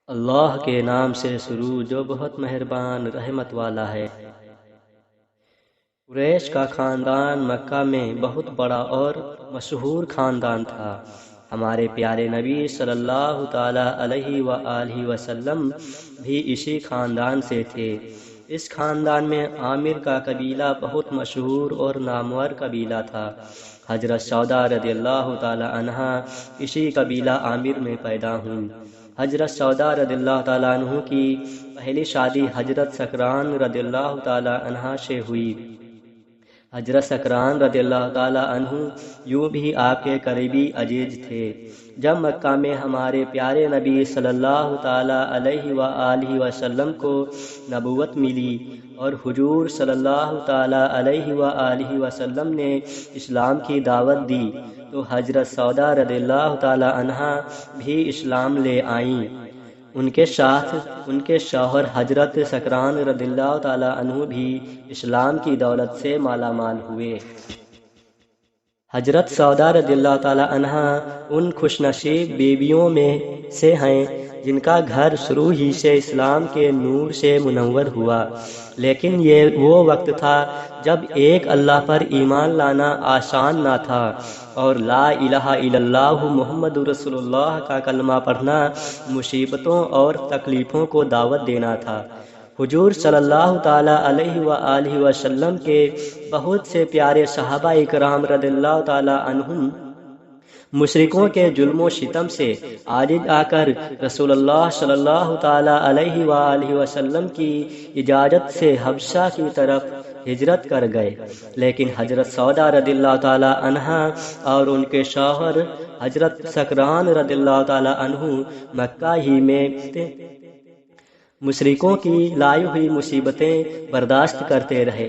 اللہ کے نام سے شروع جو بہت مہربان رحمت والا ہے۔ قریش کا خاندان مکہ میں بہت بڑا اور مشہور خاندان تھا۔ ہمارے پیارے نبی صلی اللہ تعالیٰ علیہ وآلہ وسلم بھی اسی خاندان سے تھے۔ اس خاندان میں عامر کا قبیلہ بہت مشہور اور نامور قبیلہ تھا۔ حضرت سودا رضی اللہ تعالیٰ عنہا اسی قبیلہ عامر میں پیدا ہوئی۔ حضرت سودا رضی اللہ تعالیٰ عنہ کی پہلی شادی حضرت سکران رضی اللہ تعالیٰ عنہ سے ہوئی۔ حضرت سکران رضی اللہ تعالیٰ عنہ یوں بھی آپ کے قریبی عزیز تھے۔ جب مکہ میں ہمارے پیارے نبی صلی اللہ تعالیٰ علیہ وآلہ وسلم کو نبوت ملی اور حضور صلی اللہ تعالیٰ علیہ وآلہ وسلم نے اسلام کی دعوت دی تو حضرت سودا رضی اللہ تعالیٰ عنہا بھی اسلام لے آئیں۔ ان کے ساتھ ان کے شوہر حضرت سکران رضی اللہ تعالیٰ عنہ بھی اسلام کی دولت سے مالا مال ہوئے۔ حضرت سودا رضی اللہ تعالیٰ عنہا ان خوش نصیب بیویوں میں سے ہیں جن کا گھر شروع ہی سے اسلام کے نور سے منور ہوا، لیکن یہ وہ وقت تھا جب ایک اللہ پر ایمان لانا آسان نہ تھا اور لا الہ الا اللہ محمد رسول اللہ کا کلمہ پڑھنا مصیبتوں اور تکلیفوں کو دعوت دینا تھا۔ حضور صلی اللہ تعالیٰ علیہ وآلہ وسلم کے بہت سے پیارے صحابہ اکرام رضی اللہ تعالیٰ عنہم مشرکوں کے ظلم و ستم سے عاجز آ کر رسول اللہ صلی اللہ تعالیٰ علیہ وآلہ وسلم کی اجازت سے حبشہ کی طرف ہجرت کر گئے، لیکن حضرت سودا رضی اللہ تعالیٰ عنہا اور ان کے شوہر حضرت سکران رضی اللہ تعالیٰ عنہ مکہ ہی میں مشرکوں کی لائی ہوئی مصیبتیں برداشت کرتے رہے۔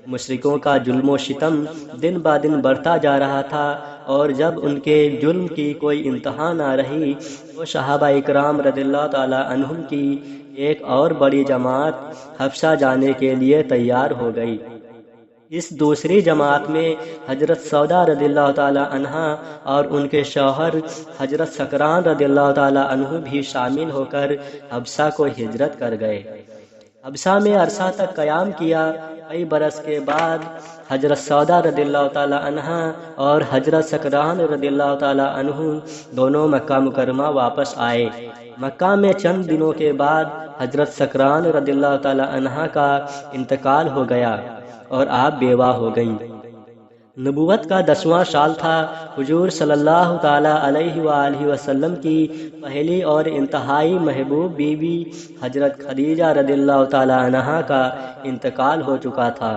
مشرکوں کا ظلم و ستم دن با دن بڑھتا جا رہا تھا اور جب ان کے ظلم کی کوئی انتہا نہ رہی تو صحابہ اکرام رضی اللہ تعالیٰ عنہم کی ایک اور بڑی جماعت حبشہ جانے کے لیے تیار ہو گئی۔ اس دوسری جماعت میں حضرت سودا رضی اللہ تعالیٰ عنہا اور ان کے شوہر حضرت سکران رضی اللہ تعالیٰ عنہ بھی شامل ہو کر حبشہ کو ہجرت کر گئے۔ حبشہ میں عرصہ تک قیام کیا۔ کئی برس کے بعد حضرت سودا رضی اللہ تعالیٰ عنہا اور حضرت سکران رضی اللہ تعالیٰ عنہ دونوں مکہ مکرمہ واپس آئے۔ مکہ میں چند دنوں کے بعد حضرت سکران رضی اللہ تعالیٰ عنہا کا انتقال ہو گیا اور آپ بیوہ ہو گئیں۔ نبوت کا 10واں سال تھا۔ حضور صلی اللہ تعالیٰ علیہ وآلہ وسلم کی پہلی اور انتہائی محبوب بیوی حضرت خدیجہ رضی اللہ تعالیٰ عنہا کا انتقال ہو چکا تھا۔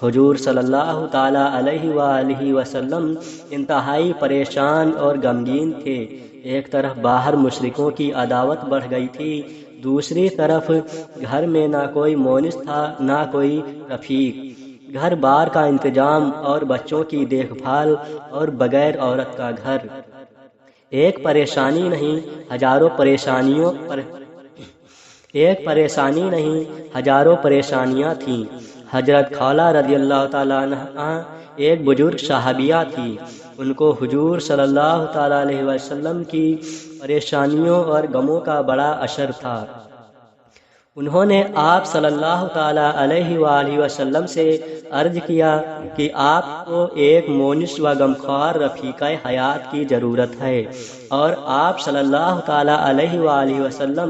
حضور صلی اللہ تعالیٰ علیہ وآلہ وسلم انتہائی پریشان اور غمگین تھے۔ ایک طرف باہر مشرکوں کی عداوت بڑھ گئی تھی، دوسری طرف گھر میں نہ کوئی مونس تھا نہ کوئی رفیق، گھر بار کا انتظام اور بچوں کی دیکھ بھال اور بغیر عورت کا گھر۔ ایک پریشانی نہیں ہزاروں پریشانیاں تھیں۔ حضرت خولہ رضی اللہ تعالیٰ عنہا ایک بزرگ صحابیہ تھی۔ ان کو حضور صلی اللہ تعالیٰ علیہ وسلم کی پریشانیوں اور غموں کا بڑا اثر تھا۔ انہوں نے آپ صلی اللہ تعالیٰ علیہ وآلہ وسلم سے عرض کیا کہ آپ کو ایک مونس و غمخوار رفیقہ حیات کی ضرورت ہے اور آپ صلی اللہ تعالیٰ علیہ وآلہ وسلم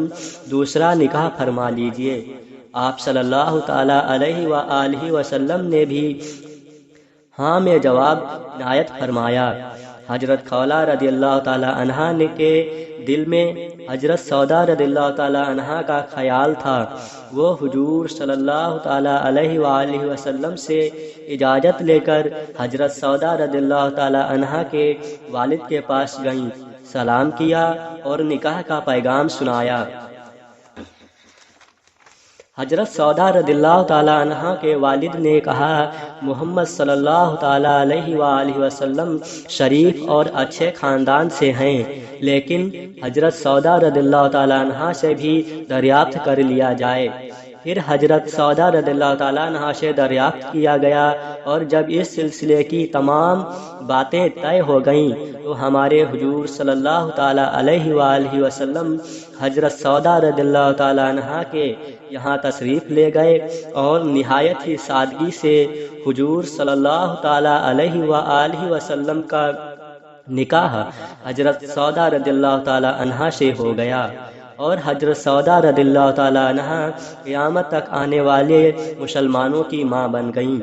دوسرا نکاح فرما لیجئے۔ آپ صلی اللہ تعالیٰ علیہ وآلہ وسلم نے بھی ہاں میں جواب عنایت فرمایا۔ حضرت خولہ رضی اللہ تعالیٰ عنہا نے کے دل میں حضرت سودا رضی اللہ تعالیٰ عنہا کا خیال تھا۔ وہ حضور صلی اللہ تعالیٰ علیہ وآلہ وسلم سے اجازت لے کر حضرت سودا رضی اللہ تعالیٰ عنہا کے والد کے پاس گئیں، سلام کیا اور نکاح کا پیغام سنایا۔ حضرت سودا رضی اللہ تعالیٰ عنہا کے والد نے کہا، محمد صلی اللہ تعالیٰ علیہ وآلہ وسلم شریف اور اچھے خاندان سے ہیں، لیکن حضرت سودا رضی اللہ تعالیٰ عنہا سے بھی دریافت کر لیا جائے۔ پھر حضرت سودا رضی اللہ تعالیٰ عنہا سے دریافت کیا گیا، اور جب اس سلسلے کی تمام باتیں طے ہو گئیں تو ہمارے حضور صلی اللہ تعالیٰ علیہ وآلہ وسلم حضرت سودا رضی اللہ تعالیٰ عنہا کے یہاں تشریف لے گئے، اور نہایت ہی سادگی سے حضور صلی اللہ تعالیٰ علیہ وآلہ وسلم کا نکاح حضرت سودا رضی اللہ تعالیٰ عنہا سے ہو گیا، اور حضرت سودا رضی اللہ تعالیٰ عنہا قیامت تک آنے والے مسلمانوں کی ماں بن گئیں۔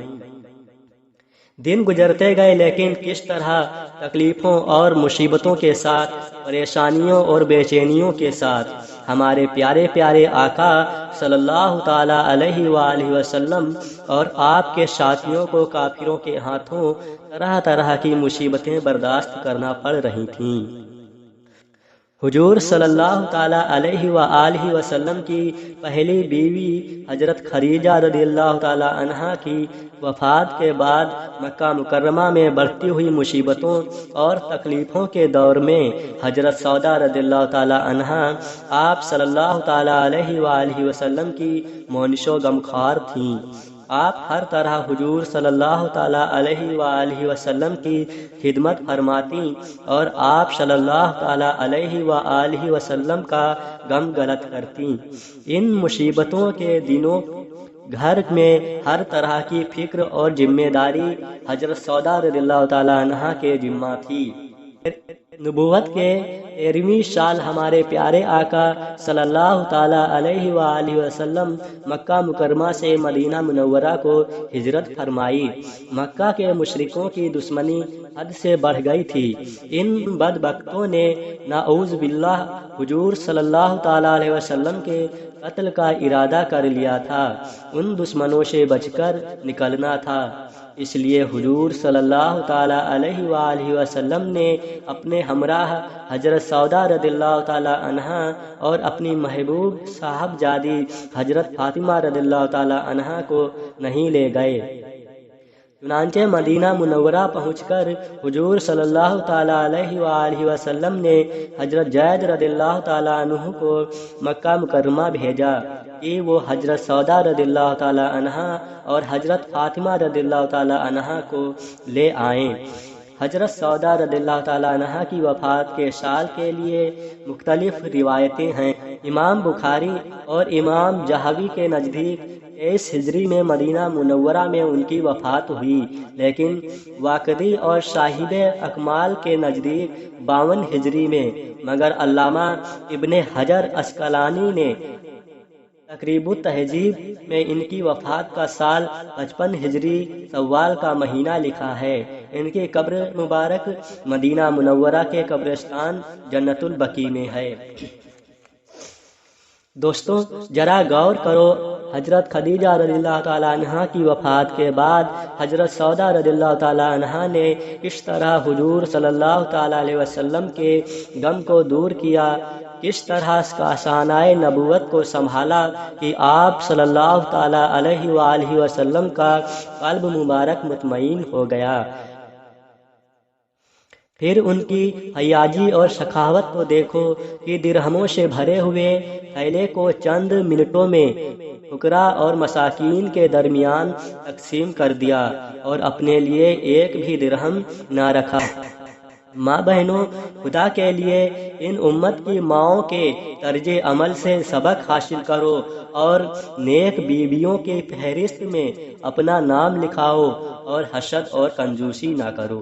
دن گزرتے گئے، لیکن کس طرح تکلیفوں اور مصیبتوں کے ساتھ، پریشانیوں اور بے چینیوں کے ساتھ ہمارے پیارے پیارے آقا صلی اللہ تعالیٰ علیہ وآلہ وسلم اور آپ کے ساتھیوں کو کافروں کے ہاتھوں طرح طرح کی مصیبتیں برداشت کرنا پڑ رہی تھیں۔ حضور صلی اللہ تعالیٰ علیہ وآلہ وسلم کی پہلی بیوی حضرت خدیجہ رضی اللہ تعالیٰ عنہا کی وفات کے بعد مکہ مکرمہ میں بڑھتی ہوئی مصیبتوں اور تکلیفوں کے دور میں حضرت سودا رضی اللہ تعالیٰ عنہا آپ صلی اللہ تعالیٰ علیہ وآلہ وسلم کی مونس و غمخوار تھیں۔ آپ ہر طرح حضور صلی اللہ تعالیٰ علیہ وآلہ وسلم کی خدمت فرماتی، اور آپ صلی اللہ تعالیٰ علیہ وآلہ وسلم کا غم غلط کرتی۔ ان مصیبتوں کے دنوں گھر میں ہر طرح کی فکر اور ذمہ داری حضرت سودا رضی اللہ تعالیٰ عنہا کے ذمہ تھی۔ نبوت کے 13ویں سال ہمارے پیارے آقا صلی اللہ تعالیٰ علیہ وآلہ وسلم مکہ مکرمہ سے مدینہ منورہ کو ہجرت فرمائی۔ مکہ کے مشرکوں کی دشمنی حد سے بڑھ گئی تھی۔ ان بدبختوں نے نعوذ باللہ حضور صلی اللہ تعالیٰ علیہ وسلم کے قتل کا ارادہ کر لیا تھا۔ ان دشمنوں سے بچ کر نکلنا تھا، اس لیے حضور صلی اللہ تعالیٰ علیہ وآلہ وسلم نے اپنے ہمراہ حضرت سودا رضی اللہ تعالیٰ عنہا اور اپنی محبوب صاحبزادی حضرت فاطمہ رضی اللہ تعالیٰ عنہا کو نہیں لے گئے۔ چنانچہ مدینہ منورہ پہنچ کر حضور صلی اللہ تعالیٰ علیہ وآلہ وسلم نے حضرت زید رضی اللہ تعالیٰ عنہ کو مکہ مکرمہ بھیجا کہ وہ حضرت سودا رضی اللہ تعالیٰ عنہا اور حضرت فاطمہ رضی اللہ تعالیٰ عنہا کو لے آئیں۔ حضرت سودا رضی اللہ تعالیٰ عنہا کی وفات کے سال کے لیے مختلف روایتیں ہیں۔ امام بخاری اور امام جہوی کے نزدیک 23 ہجری میں مدینہ منورہ میں ان کی وفات ہوئی، لیکن واقدی اور صاحب اکمال کے نزدیک 52 ہجری میں، مگر علامہ ابن حجر عسقلانی نے تقریب التہذیب میں ان کی وفات کا سال 55 ہجری شوال کا مہینہ لکھا ہے۔ ان کی قبر مبارک مدینہ منورہ کے قبرستان جنت البقیع میں ہے۔ دوستوں، ذرا غور کرو، حضرت خدیجہ رضی اللہ تعالیٰ عنہا کی وفات کے بعد حضرت سودا رضی اللہ تعالیٰ عنہا نے کس طرح حضور صلی اللہ تعالیٰ علیہ وسلم کے غم کو دور کیا، کس طرح کاشانۂ نبوت کو سنبھالا کہ آپ صلی اللہ تعالیٰ علیہ وآلہ وسلم کا قلب مبارک مطمئن ہو گیا۔ پھر ان کی حیاجی اور سخاوت کو دیکھو کہ درہموں سے بھرے ہوئے تھیلے کو چند منٹوں میں فقراء اور مساکین کے درمیان تقسیم کر دیا، اور اپنے لیے ایک بھی درہم نہ رکھا۔ ماں بہنوں، خدا کے لیے ان امت کی ماؤں کے طرز عمل سے سبق حاصل کرو اور نیک بیویوں کی فہرست میں اپنا نام لکھاؤ، اور حسد اور کنجوسی نہ کرو۔